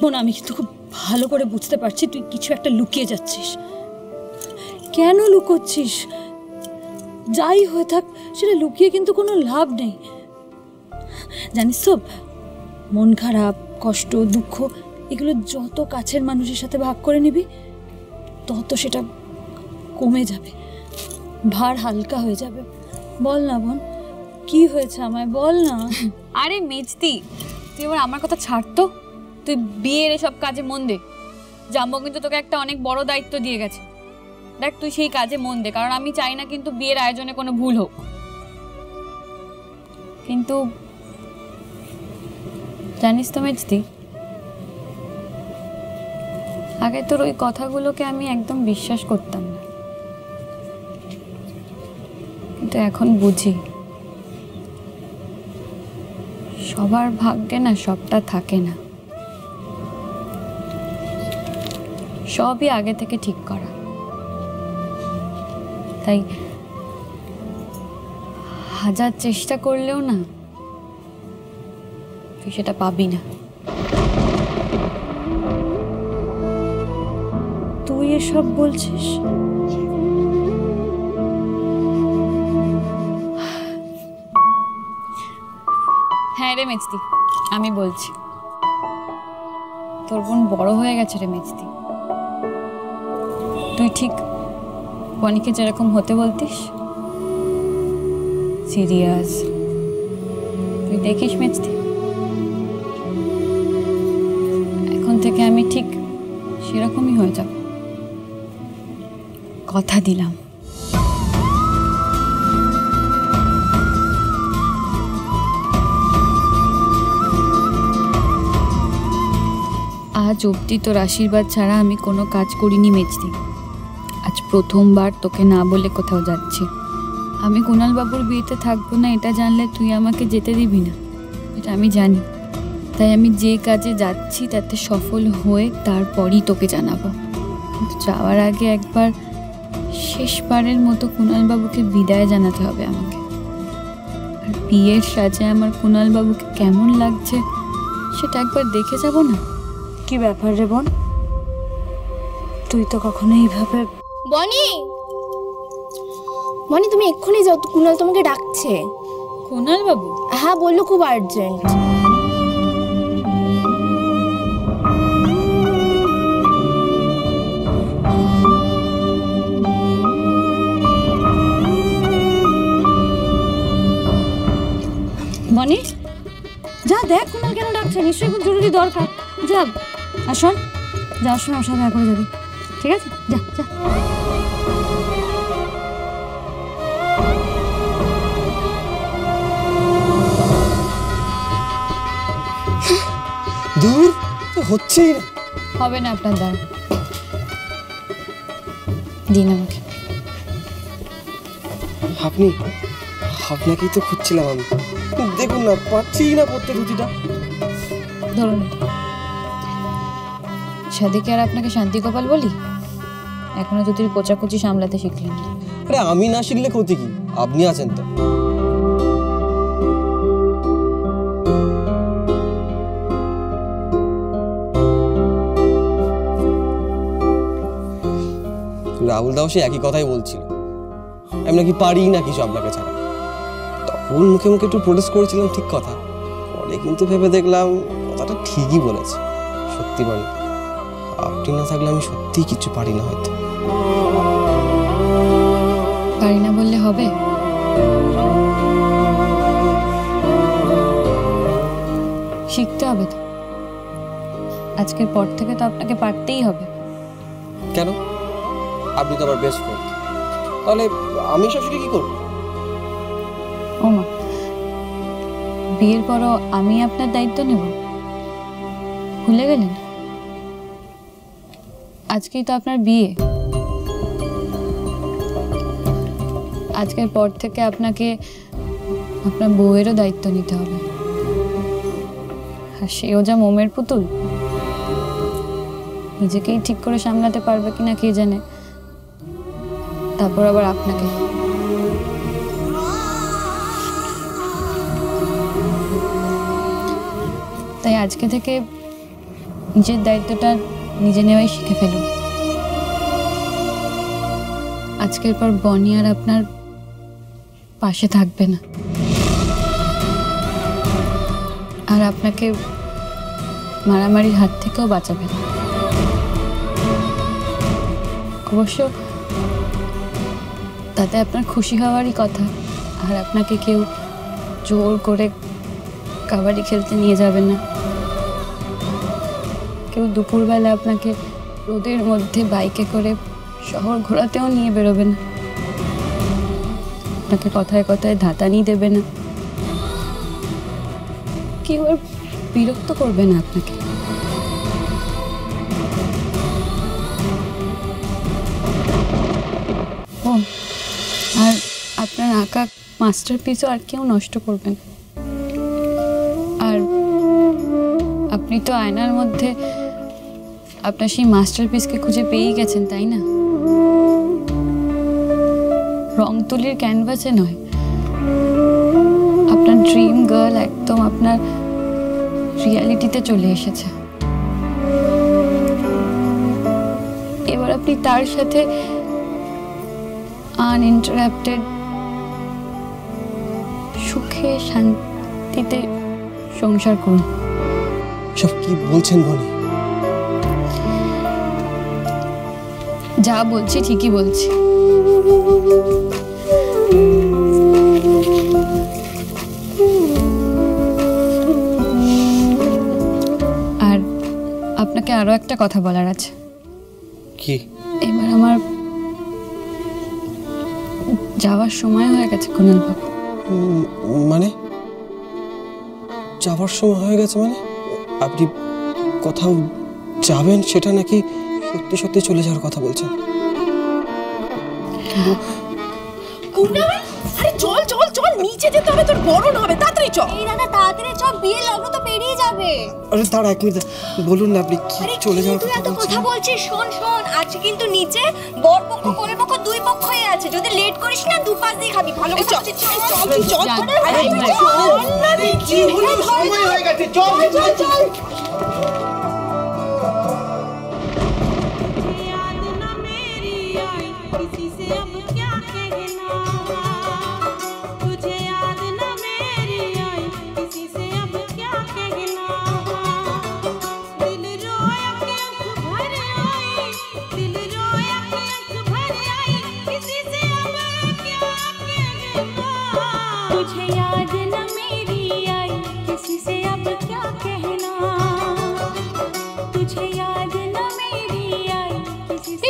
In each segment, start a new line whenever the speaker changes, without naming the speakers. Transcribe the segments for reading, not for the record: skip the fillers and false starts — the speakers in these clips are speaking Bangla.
বোন, আমি কিন্তু খুব ভালো করে বুঝতে পারছি তুই কিছু একটা লুকিয়ে যাচ্ছিস। কেন লুকোচ্ছিস? যাই হয়ে থাক সেটা লুকিয়ে কিন্তু কোনো লাভ নেই। জানিস তো, মন খারাপ, কষ্ট, দুঃখ এগুলো যত কাছের মানুষের সাথে ভাগ করে নিবি তত সেটা কমে যাবে, ভার হালকা হয়ে যাবে। বল না বোন, কি হয়েছে আমায় বল না।
আরে মেজদি, তুই এবার আমার কথা ছাড়তো। তুই বিয়ের এসব কাজে মন দে। জাম্বো কিন্তু তোকে একটা অনেক বড় দায়িত্ব দিয়ে গেছে। দেখ, তুই সেই কাজে মন দে, কারণ আমি চাই না কিন্তু বিয়ের আয়োজনে কোনো ভুল হোক। কিন্তু জানিস তো মেজদি, আগে তোর ওই কথাগুলোকে আমি একদম বিশ্বাস করতাম না, কিন্তু এখন বুঝি সবার ভাগ্যে না সবটা থাকে না, সবই আগে থেকে ঠিক করা। তাই হাজার চেষ্টা করলেও না তুই সেটা পাবি না।
তুই এসব বলছিস?
হ্যাঁ রে মেজদি, আমি বলছি। তোর বোন বড় হয়ে গেছে রে মেজদি। তুই ঠিক বনিকে যেরকম হতে বলতিস, সিরিয়াস, তুই দেখিস মেজদি, এখন থেকে আমি ঠিক সেরকমই হয়ে যাব, কথা দিলাম। আজ অবধি তোর আশীর্বাদ ছাড়া আমি কোনো কাজ করিনি মেজদি। আজ প্রথমবার তোকে না বলে কোথাও যাচ্ছি। আমি কুণাল বাবুর বিয়েতে থাকবো না এটা জানলে তুই আমাকে যেতে দিবি না, এটা আমি জানি। তাই আমি যে কাজে যাচ্ছি তাতে সফল হয়ে তারপরই তোকে জানাবো। কিন্তু যাওয়ার আগে একবার শেষবারের মতো কুণাল বাবুকে বিদায় জানাতে হবে আমাকে। আর বিয়ের সাজে আমার কুণাল বাবুকে কেমন লাগছে সেটা একবার দেখে যাব না?
কি ব্যাপার রে বোন, তুই তো কখনো এইভাবে...
বনি, বনি তুমি এক্ষুনি যাও, কুণাল তোমাকে ডাকছে।
কুণাল বাবু?
হ্যাঁ, বললো খুব আর্জেন্ট।
বনি, যা দেখ কুণাল কেন ডাকছে, নিশ্চয়ই খুব জরুরি দরকার। যা, আর শোন, যাওয়ার সময় আমার সাথে দেখা করে যাবি, ঠিক আছে? যা যা।
দূর তো হচ্ছেই না।
হবে না আপনার দ্বারা, দিন আমাকে।
আপনাকেই তো খুঁজছিলাম আমি। দেখুন না, পাচ্ছি না পড়তে ধুতিটা।
ধরুন, সাদিকে আর আপনাকে শান্তি গোপাল বলি? এখনো ধুতির কোচাকুচি সামলাতে শিখলেন না।
আরে আমি না শিখলে ক্ষতি কি, আপনি আছেন তো। রাহুল দাও সে একই কথাই বলছিল, আমি নাকি পারি না কিছু আপনাকে ছাড়া। তখন মুখে মুখে একটু প্রোটেস্ট করেছিলাম, ঠিক কথা। পরে কিন্তু ভেবে দেখলাম কথাটা ঠিকই বলেছে। সত্যি বলি, আপনি না থাকলে আমি সত্যিই কিছু পারি না। হয়তো
পারি না বললে হবে? শিখতে হবে তো। আজকের পর থেকে তো আপনাকে পারতেই হবে।
কেন? আপনি তো আমার বেস্ট ফ্রেন্ড, তাহলে আমি সব শিখে কি করবো?
ও মা, বিয়ের পরও আমি আপনার দায়িত্ব নেব? ভুলে গেলেন? আজকেই তো আপনার বিয়ে। আজকের পর থেকে আপনাকে আপনার বউয়েরও দায়িত্ব নিতে হবে। আর সেও যা মোমের পুতুল, নিজেকেই ঠিক করে সামলাতে পারবে কিনা কে জানে, তারপর আবার আপনাকে। তাই আজকে থেকে নিজের দায়িত্বটা নিজে নেওয়াই শিখে ফেলুন। আজকের পর বনি আর আপনার পাশে থাকবে না, আর আপনাকে মারামারির হাত থেকেও বাঁচাবে না। অবশ্য তাতে আপনার খুশি হওয়ারই কথা, আর আপনাকে কেউ জোর করে কাবাডি খেলতে নিয়ে যাবে না, কেউ দুপুরবেলা আপনাকে রোদের মধ্যে বাইকে করে শহর ঘোরাতেও নিয়ে বেরোবে না, আপনাকে কথায় কথায় ধাতানি দেবে না, কেউ আর বিরক্ত করবে না আপনাকে। ও, আর আপনার আঁকা মাস্টারপিসও আর কেউ নষ্ট করবে না। আর আপনি তো আয়নার মধ্যে আপনার সেই মাস্টারপিসকে খুঁজে পেয়েই গেছেন, তাই না? রং তুলির ক্যানভাসে নয়, আপনার ড্রিম গার্ল একদম আপনার রিয়ালিটিতে চলে এসেছে। এবার আপনি তার সাথে আনইন্টারাপ্টেড সুখে শান্তিতে সংসার করুন।
সব কি বলছেন বনি?
যা বলছি ঠিকই বলছি। আর আপনাকে আরো একটা কথা বলার আছে।
কি?
এবার আমার যাওয়ার সময় হয়ে গেছে কুনাল বাবু।
মানে যাওয়ার সময় হয়ে গেছে মানে? আপনি কোথাও যাবেন সেটা নাকি সত্যি সত্যি চলে যাওয়ার কথা বলছেন?
আরে চল চল চল, নিচে যেতে হবে, তোর বরণ হবে, তাড়াতাড়ি চল। এই দাদা তাড়াতাড়ি চল, বিয়ের লগ্ন তো পেরিয়ে যাবে।
আরে তার এক মিনিট বলুন না, আপনি কি চলে যাওয়ার
তুই
কথা
এত
বলছেন?
কথা বলছিস, শোন শোন, আজকে কিন্তু নিচে বর পক্ষ কোণে পক্ষ দুই পক্ষই আছে, যদি লেট করিস না দুপাশ দিয়ে খাবি। ভালো কথা বলছিস, চল চল চল। আরে চল না রে, কি হলো, সময় হয়ে গেছে, চল চল চল।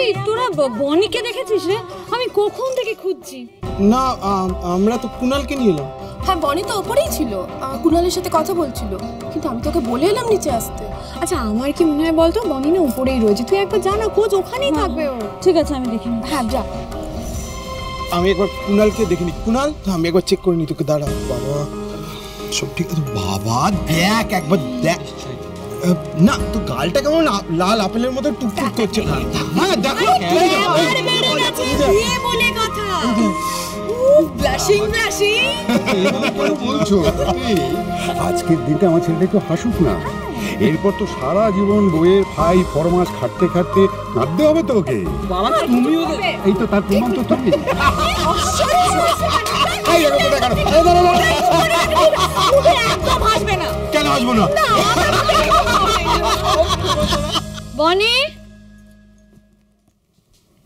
এই তোরা বনিকে দেখেছিস রে? আমি কখন থেকে খুঁজছি।
না, আমরা তো কুনালকে নিয়ে এলাম।
হ্যাঁ, বনি তো ওপরেই ছিল, কুনালের সাথে কথা বলছিল, কিন্তু আমি তোকে বলে এলাম নিচে আসতে।
আচ্ছা, আমার কি মনে হয় বলতো, বনি না উপরেই রয়েছে, তুই একবার জানা খোঁজ, ওখানেই থাকবে ও।
ঠিক আছে, আমি দেখিনি।
হ্যাঁ যা।
আমি একবার কুনালকে দেখিনি। কুনাল, আমি একবার চেক করে নি, তোকে দাঁড়া। বাবা সব ঠিক আছে? বাবা দেখ একবার, দেখ না, তো গালটা কেমন লাল আপেলের মতো টুকটুক করছে। হ্যাঁ দেখো,
ব্লাশিং ব্লাশিং।
বলছো আজকের দিনটা আমার ছেলেটা একটু হাসুক না, এরপর তো সারা জীবন বইয়ের ফাই ফরমাস খাটতে খাটতে কাঁদতে হবে তো ওকে। এই তো তার প্রমাণ তো তুমি।
কেন আসবো না?
বনি,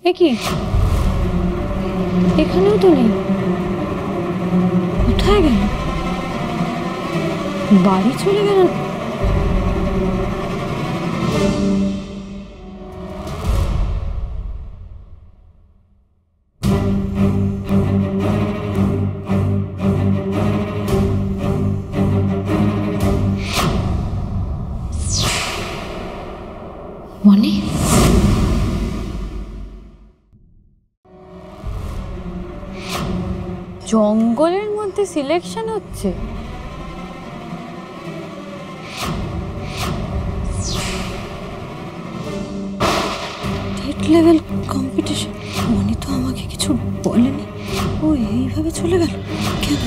এ কি? এখানেও তো নেই, কোথায় গেল? বাড়ি চলে গেল? বনি,
জঙ্গলের মধ্যে সিলেকশন হচ্ছে।
State level competition. বনি তো আমাকে কিছু বলেনি, ও এইভাবে চলে গেল কেন?